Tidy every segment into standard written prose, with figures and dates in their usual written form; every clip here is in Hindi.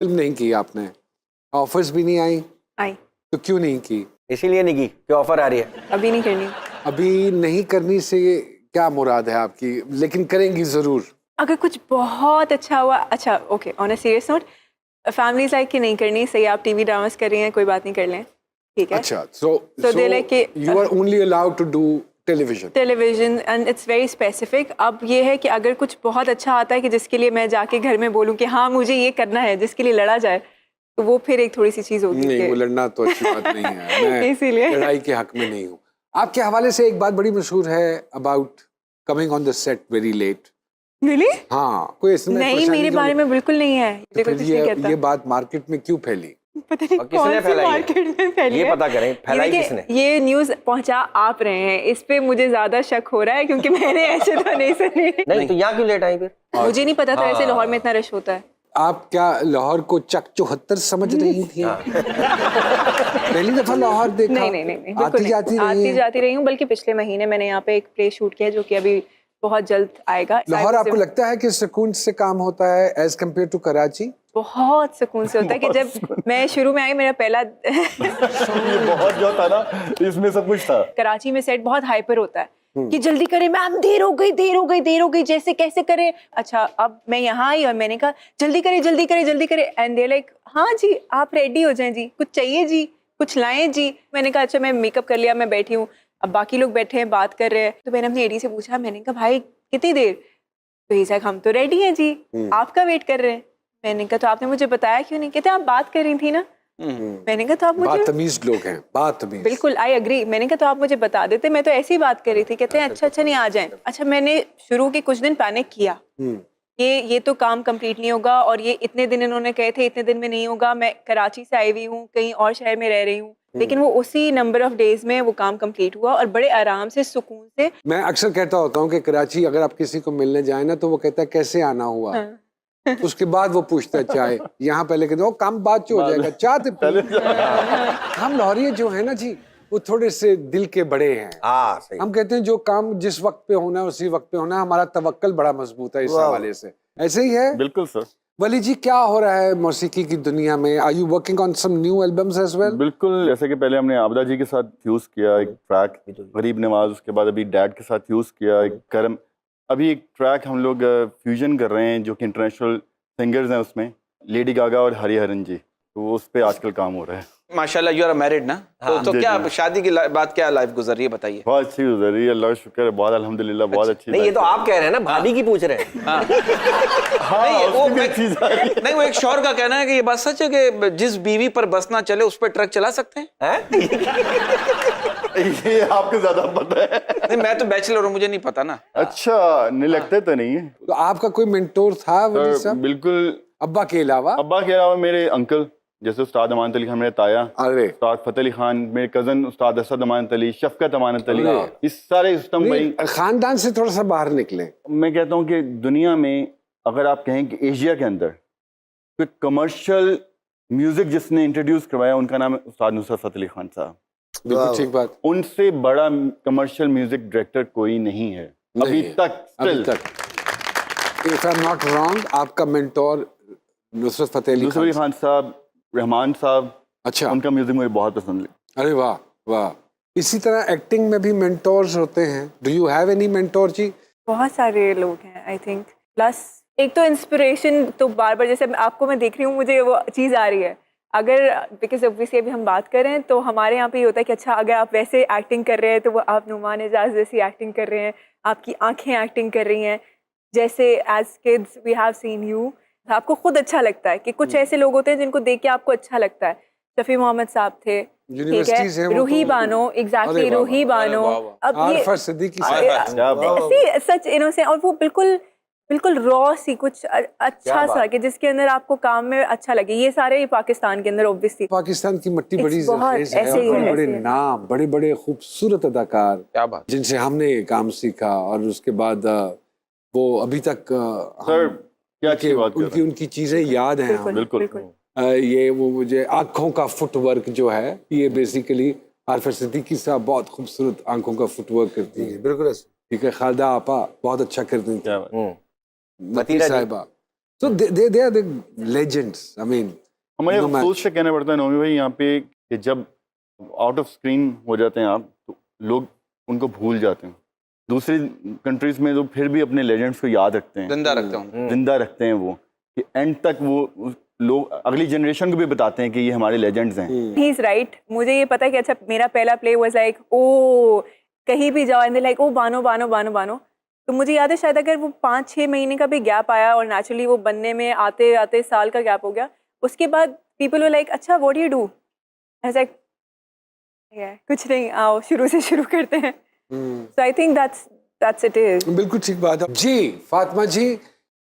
फिल्म नहीं की आपने, ऑफर्स भी नहीं आई, आई। तो क्यों नहीं की? इसीलिए नहीं की कि ऑफर आ रही है। अभी नहीं करनी। अभी नहीं करनी से क्या मुराद है आपकी, लेकिन करेंगी जरूर? अगर कुछ बहुत अच्छा हुआ, अच्छा okay, on a serious note, families like कि नहीं करनी, सही आप टीवी ड्रामास कर रही हैं, कोई बात नहीं, कर लें, ठीक है। अच्छा, so they like कि you are only allowed to do television. Television and it's very specific. अब ये है कि अगर कुछ बहुत अच्छा आता है कि जिसके लिए मैं जाके घर में बोलूँ कि हाँ मुझे ये करना है, जिसके लिए लड़ा जाए, तो वो फिर एक थोड़ी सी चीज़ होती है। नहीं, वो लड़ना तो अच्छी बात नहीं है। मैं इसीलिए लड़ाई के हक में नहीं हूँ। आपके हवाले से एक बात बड़ी मशहूर है about coming on the set very late. really? हाँ, कोई इसमें नहीं, परेशानी मेरे जो- बारे में बिल्कुल नहीं है, तो मुझे कोई फिर कुछ नहीं कहता। ये बात मार्केट में क्यों फैली? पता नहीं और किसने कौन सी फैलाई है? मार्केट में फैली ये है। पता करें, फैलाई देखिए, किसने? ये न्यूज़ पहुंचा आप रहे हैं, इस पे मुझे ज्यादा शक हो रहा है क्योंकि मैंने ऐसे तो नहीं सुनी। नहीं तो यहाँ क्यों लेट आई फिर? मुझे नहीं पता था ऐसे लाहौर में इतना रश होता है। आप क्या लाहौर को चक 74 समझ रही थी? पहली दफा लाहौर देखा? नहीं नहीं नहीं, नहीं बिल्कुल आती नहीं। जाती रही आती हैं? जाती रही हूँ, बल्कि पिछले महीने मैंने यहाँ पे एक प्ले शूट किया जो कि अभी बहुत जल्द आएगा। लाहौर आपको लगता है कि सुकून से काम होता है एज कम्पेयर टू कराची? बहुत सुकून से होता है कि जब मैं शुरू में आई, मेरा पहला ये बहुत जो था ना, इसमें सब कुछ था। कराची में सेट बहुत हाइपर होता है कि जल्दी करें मैम, देर हो गई देर हो गई देर हो गई, जैसे कैसे करें। अच्छा, अब मैं यहाँ आई और मैंने कहा जल्दी करें जल्दी करें जल्दी करें, एंड दे लाइक हाँ जी आप रेडी हो जाएं जी, कुछ चाहिए जी, कुछ लाएं जी। मैंने कहा अच्छा, मैं मेकअप कर लिया, मैं बैठी हूँ, अब बाकी लोग बैठे हैं बात कर रहे हैं। तो मैंने अपनी एडी से पूछा, मैंने कहा भाई कितनी देर? तो ये साहब हम तो रेडी हैं जी, आपका वेट कर रहे हैं। मैंने कहा तो आपने मुझे बताया क्यों नहीं? कहते आप बात कर रही थी ना। मैंने कहा तो आप मुझे, बदतमीज लोग हैं, बदतमीज। बिल्कुल आई एग्री। मैंने कहा तो आप मुझे बता देते, मैं तो ऐसे ही बात कर रही थी। कहते हैं अच्छा अच्छा नहीं आ जाएं। अच्छा, मैंने शुरू के कुछ दिन पैनिक किया, ये तो काम कंप्लीट नहीं होगा, और ये इतने दिन इन्होंने कहे थे इतने दिन में नहीं होगा। मैं कराची से आई हुई हूँ, कहीं और शहर में रह रही हूँ, लेकिन वो उसी नंबर ऑफ डेज में वो काम कंप्लीट हुआ और बड़े आराम से सुकून से। मैं अक्सर कहता होता हूँ कि कराची अगर आप किसी को मिलने जाए ना, तो वो कहता है कैसे आना हुआ। उसके बाद वो पूछता है चाय। यहाँ पहले कहते हो काम बाद जो हो जाएगा, चाय तो पी। हम लाहौरी जो है ना जी, वो थोड़े से दिल के बड़े हैं। हाँ सही। हम कहते हैं जो काम जिस वक्त पे होना है उसी वक्त पे होना है। हमारा तवक्कल बड़ा मजबूत है इस हवाले से। ऐसे ही है बिल्कुल सर। वली जी, क्या हो रहा है मौसीकी की दुनिया में? Are you working on some new albums as well? बिल्कुल, जैसे कि पहले हमने आबदा जी के साथ फ्यूज किया एक ट्रैक, गरीब नवाज, उसके बाद अभी डैड के साथ फ्यूज किया एक करम। अभी एक ट्रैक हम लोग फ्यूजन कर रहे हैं जो कि इंटरनेशनल सिंगर्स हैं, उसमें लेडी गागा और हरिहरन जी, तो उस पे आजकल काम हो रहा है। माशाल्लाह यू आर मैरिड ना? तो जी, क्या जी। शादी के बाद क्या लाइफ गुजर रही है बताइए। बहुत अच्छी गुजर रही है, अल्लाह का शुक्र है, बहुत अल्हम्दुलिल्लाह, बहुत अच्छी। नहीं ये तो आप कह रहे हैं ना, भाभी की पूछ रहे हैं। हाँ, वो उसकी भी एक चीज आ रही है। नहीं, वो एक शौहर का कहना है कि ये बात सच है कि जिस बीवी पर बस ना चले उस पर ट्रक चला सकते हैं। ये आपको ज्यादा पता है। नहीं, मैं तो बैचलर हूँ, मुझे नहीं पता ना। अच्छा, नहीं लगता तो नहीं है तो आपका कोई मेंटोर था वली सर, साहब, बिल्कुल। अब्बा के अलावा? अब्बा के अलावा मेरे अंकल जैसे उस्ताद अमानत अली खान, मेरे ताया अरे उस्ताद फतेह अली खान, मेरे कजन उस्ताद असद अमानत अली, शफकत अमानत अली, इस सारे सिस्टम भाई। खानदान से थोड़ा सा बाहर निकले। मैं कहता हूँ कि दुनिया में अगर आप कहें कि एशिया के अंदर कोई कमर्शियल म्यूजिक जिसने इंट्रोड्यूस करवाया, उनका नाम है उस्ताद नुसरत फतेह अली खान साहब। बिल्कुल ठीक बात। उनसे बड़ा कमर्शियल म्यूजिक डायरेक्टर कोई नहीं है अभी नहीं, तक। अभी तक। If I am not wrong, आपका मेंटोर नुसरत फतेह अली नुसरत अली खान। खान साहब, रहमान साहब, अच्छा, उनका म्यूजिक मुझे बहुत पसंद है। अरे वाह वाह। इसी तरह एक्टिंग में भी मेंटोर्स होते हैं। Do you have any mentor जी? बहुत सारे लोग हैं आई थिंक। प्लस एक तो इंस्पिरेशन तो बार बार, जैसे आपको मैं देख रही हूँ, मुझे वो चीज़ आ रही है। अगर बिकॉज ऑब्वियसली अभी हम बात करें तो हमारे यहाँ पे ये होता है कि अच्छा अगर आप वैसे एक्टिंग कर रहे हैं तो वो आप नुमान एजाज जैसी एक्टिंग कर रहे हैं, आपकी आंखें एक्टिंग कर रही हैं, जैसे as kids we have seen you. आपको खुद अच्छा लगता है कि कुछ ऐसे लोग होते हैं जिनको देख के आपको अच्छा लगता है। शफी मोहम्मद साहब थे, ठीक यूनिवर्सिटीज हैं है, वो रूही तो- बानो, एग्जैक्टली अरे वाह, रूही वाह, बानो। अब ये आरफा सिद्दीकी क्या बात। ऐसी सच इनोसेंट, और वो बिल्कुल बिल्कुल रॉ सी कुछ अच्छा सा कि जिसके अंदर आपको काम में अच्छा लगे। ये सारे पाकिस्तान के अंदर ऑब्वियसली पाकिस्तान की मट्टी बड़ी बहुत जरखेज है, ऐसे ही और है, बड़े बड़े ऐसे ही है। नाम, बड़े बड़े खूबसूरत अदाकार क्या बात। जिनसे हमने काम सीखा, और उसके बाद वो अभी तक सर हम क्या अच्छी बात कर रहे हैं। उनकी चीजें याद हैं हमें। बिल्कुल। ये वो मुझे आँखों का फुटवर्क जो है, ये बेसिकली आरफा सिद्दीकी साहब बहुत खूबसूरत आँखों का फुटवर्क करती है। बिल्कुल। ठीक है, खालिदा आपा बहुत अच्छा करती थी, क्या बात। नती मतीरा जी। साहिबा So they are the legends. I mean, हमें no अफसोस से कहना पड़ता है नौमी भाई यहाँ पे कि जब आउट ऑफ स्क्रीन हो जाते हैं आप तो लोग उनको भूल जाते हैं। दूसरी कंट्रीज में तो फिर भी अपने लेजेंड्स को याद रखते हैं, जिंदा रखते हैं। जिंदा रखते हैं वो कि एंड तक वो लोग अगली जनरेशन को भी बताते हैं कि ये हमारे लेजेंड्स हैं। He is right. मुझे ये पता है कि अच्छा मेरा पहला प्ले वाज लाइक ओ कहीं भी जाओ and they like oh Bano Bano Bano Bano. तो मुझे याद है शायद अगर वो 5-6 महीने का भी गैप आया और नेचुरली वो बनने में आते आते साल का गैप हो गया, उसके बाद पीपल वर लाइक अच्छा what do you do, I was like कुछ नहीं, आओ शुरू से शुरू करते हैं। So I think that's it is. बिल्कुल ठीक बात है जी। फातिमा जी,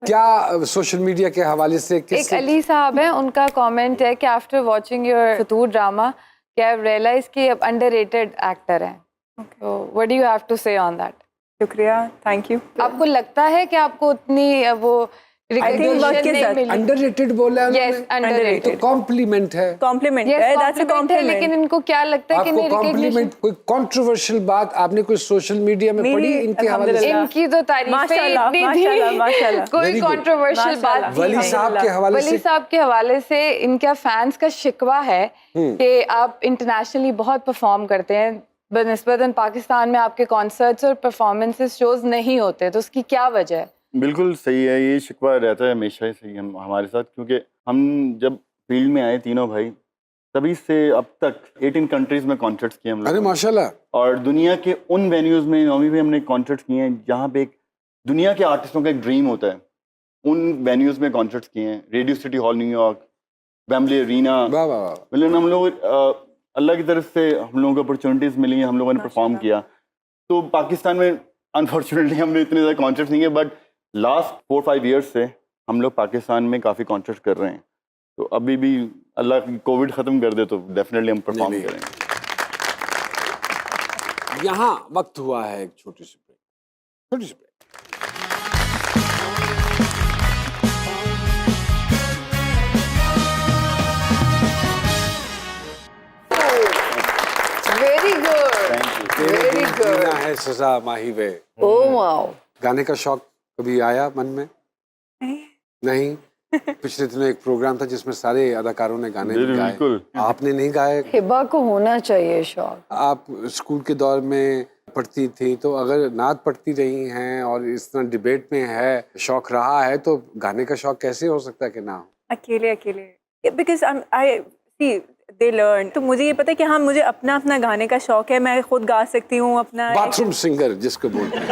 क्या सोशल मीडिया के हवाले से एक अली साहब है, उनका कमेंट है कि after watching your Fitoor drama क्या रियलाइज कि अब अंडररेटेड एक्टर हैं, तो what do you have to say on that? शुक्रिया, थैंक यू। आपको लगता है कि आपको उतनी वो रिकॉग्निशन नहीं मिली? अंडररेटेड बोला है Yes, उन्होंने? underrated. तो कॉम्प्लीमेंट है। कॉम्प्लीमेंट Yes, है, दैट्स अ compliment है, कॉम्प्लीमेंट। लेकिन इनको क्या लगता है कि आपको नहीं रिकॉग्निशन? कॉम्प्लीमेंट कोई कंट्रोवर्शियल बात आपने कोई सोशल मीडिया में मेरी पढ़ी इनके हवाले से? अल्हम्दुलिल्लाह। इनकी तो तारीफें माशाल्लाह, इतनी माशाल्लाह, थी, माशाल्लाह। कोई Very good. कंट्रोवर्शियल बात माशाल्लाह। नहीं वली है। साहब के हवाले वली से साहब के हवाले से इनका फैंस का शिकवा है कि आप इंटरनेशनली बहुत परफॉर्म करते हैं, बनिस्बतन पाकिस्तान में आपके कॉन्सर्ट्स और परफॉर्मेंसेस शोज नहीं होते, तो उसकी क्या वजह है? बिल्कुल सही है, ये शिकवा रहता है हमेशा ही सही हम हमारे साथ, क्योंकि हम जब फील्ड में आए तीनों भाई तभी से अब तक 18 कंट्रीज में कॉन्सर्ट्स किए हम अरे लोग, माशाल्लाह। और दुनिया के उन वेन्यूज़ में नौमी में हमने कॉन्सर्ट्स किए हैं जहाँ पे एक दुनिया के आर्टिस्टों का एक ड्रीम होता है। उन वेन्यूज़ में कॉन्सर्ट्स किए हैं, radio city hall New York, Wembley arena, वाह वाह वाह। मतलब हम लोग अल्लाह की तरफ से हम लोगों को अपॉर्चुनिटीज़ मिली, हम लोगों ने परफॉर्म किया। तो पाकिस्तान में अनफॉर्चुनेटली हमने इतने ज़्यादा कॉन्सर्ट्स नहीं किए, बट लास्ट 4-5 ईयर्स से हम लोग पाकिस्तान में काफ़ी कॉन्सर्ट्स कर रहे हैं। तो अभी भी अल्लाह कोविड ख़त्म कर दे तो डेफिनेटली हम परफॉर्म नहीं। करेंगे। यहाँ वक्त हुआ है एक छोटी सी ब्रेक, छोटी सी break. Very good, very good. जीना है सजा माही वे। Oh wow. गाने का शौक कभी आया मन में? नहीं। पिछले दिनों एक प्रोग्राम था जिसमें सारे अदाकारों ने गाने जी, गाए, बिल्कुल। आपने नहीं गाए। हिबा को होना चाहिए शौक। आप स्कूल के दौर में पढ़ती थी, तो अगर नात पढ़ती रही हैं और इस तरह डिबेट में है शौक रहा है, तो गाने का शौक कैसे हो सकता है कि ना हो? अकेले because I C they learn. तो मुझे ये पता है कि हाँ मुझे अपना अपना गाने का शौक है, मैं खुद गा सकती हूँ अपना बाथरूम सिंगर जिसको बोलते हैं।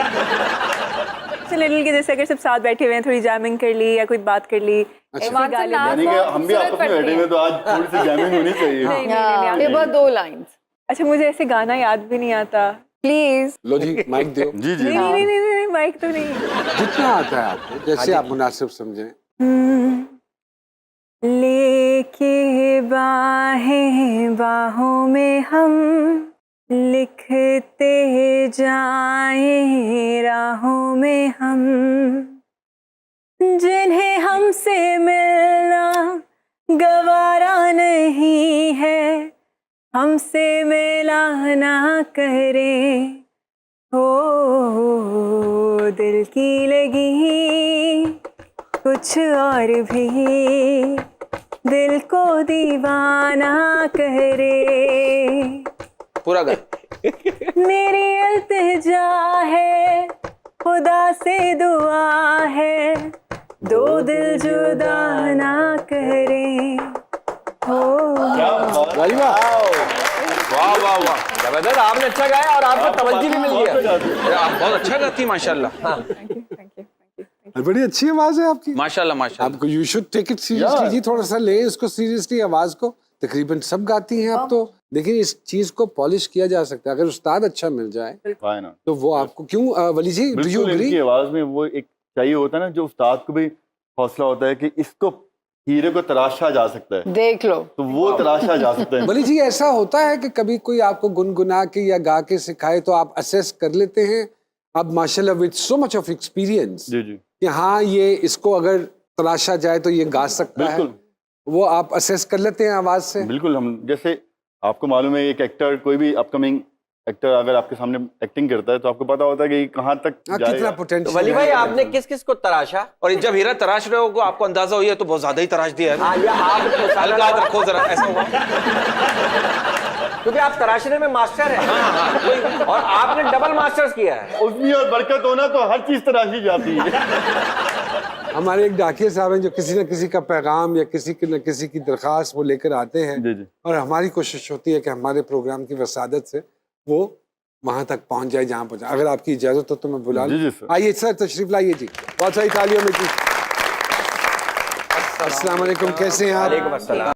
लिटिल के जैसे अगर सब साथ बैठे हुए हैं, थोड़ी जैमिंग कर ली या कोई बात कर ली, अच्छा। ऐसे गा ली। यानी कि हम भी आपस में बैठे हुए तो आज थोड़ी सी जैमिंग होनी चाहिए। नहीं, हिबा 2 लाइंस। अच्छा मुझे ऐसे गाना याद भी नहीं आता, प्लीज। लो जी माइक दो। जी जी नहीं माइक तो नहीं। जितना आता है आपको, जैसे आप मुनासिब समझें। लेके बाहें बाहों में हम लिखते जाएं राहों में हम, जिन्हें हमसे मिलना गवारा नहीं है, हमसे मिला ना करें। हो दिल की लगी कुछ और भी, दिल को दीवाना करे। पूरा गा। मेरी इल्तिजा है, खुदा से दुआ है, दो दिल जुदा ना करे। हो भाई वाह। वाह वाह वाह, जबरदस्त, आपने अच्छा गाया और आपको तवज्जो भी मिल गया। अरे आप बहुत अच्छा गाती माशाल्लाह। बड़ी अच्छी आवाज है आपकी। माशाल्लाह माशाल्लाह। आपको you should take it seriously जी, थोड़ा सा ले इसको सीरियसली आवाज को। तकरीबन सब गाती हैं अब तो, लेकिन इस चीज को पॉलिश किया जा सकता है। अगर उस्ताद अच्छा मिल जाए Why not? तो वो आपको क्यों वली जी, डू यू बिल्कुल, एग्री? इनकी आवाज में वो एक चाहिए होता है ना, जो उस्ताद को भी हौसला होता है कि इसको हीरे को तराशा जा सकता है, देख लो। तो वो तराशा जा सकता है। वली जी ऐसा होता है कि कभी कोई आपको गुनगुना के या गा के सिखाए तो आप असेस कर लेते हैं, अब माशाल्लाह with so much of experience, जी जी कि हाँ ये इसको अगर तराशा जाए तो ये गा सकता है, बिल्कुल वो आप असेस कर लेते हैं आवाज से? बिल्कुल। हम जैसे आपको मालूम है एक एक्टर कोई भी अपकमिंग एक्टर अगर आपके सामने एक्टिंग करता है तो आपको पता होता है कि कहाँ तक हाँ, कितना जाएगा। तो पोटेंशियल वली भाई आपने किस किस को तराशा? और जब हीरा तराश रहे हो आपको अंदाजा हुई है तो बहुत ज्यादा ही तराश दिया है ना। हाँ, या आप हल्का हाथ रखो जरा, ऐसा हुआ। क्योंकि आप तराशने में मास्टर हैं और आपने डबल मास्टर्स किया है। उसमें और बरकत होना तो हर चीज तराशी जाती है। हमारे एक डाकिया साहब हैं जो किसी न किसी का पैगाम या किसी न किसी की दरख्वास्त वो लेकर आते हैं जी जी। और हमारी कोशिश होती है कि हमारे प्रोग्राम की वसादत से वो वहां तक पहुंच जाए जहां पहुंचा। अगर आपकी इजाजत हो तो मैं बुला जी, लूं। जी, सर। आइए सर तशरीफ लाइए जी, बहुत सारी तालियों में जी। अस्सलाम वालेकुम, कैसे हैं आप? वालेकुम अस्सलाम।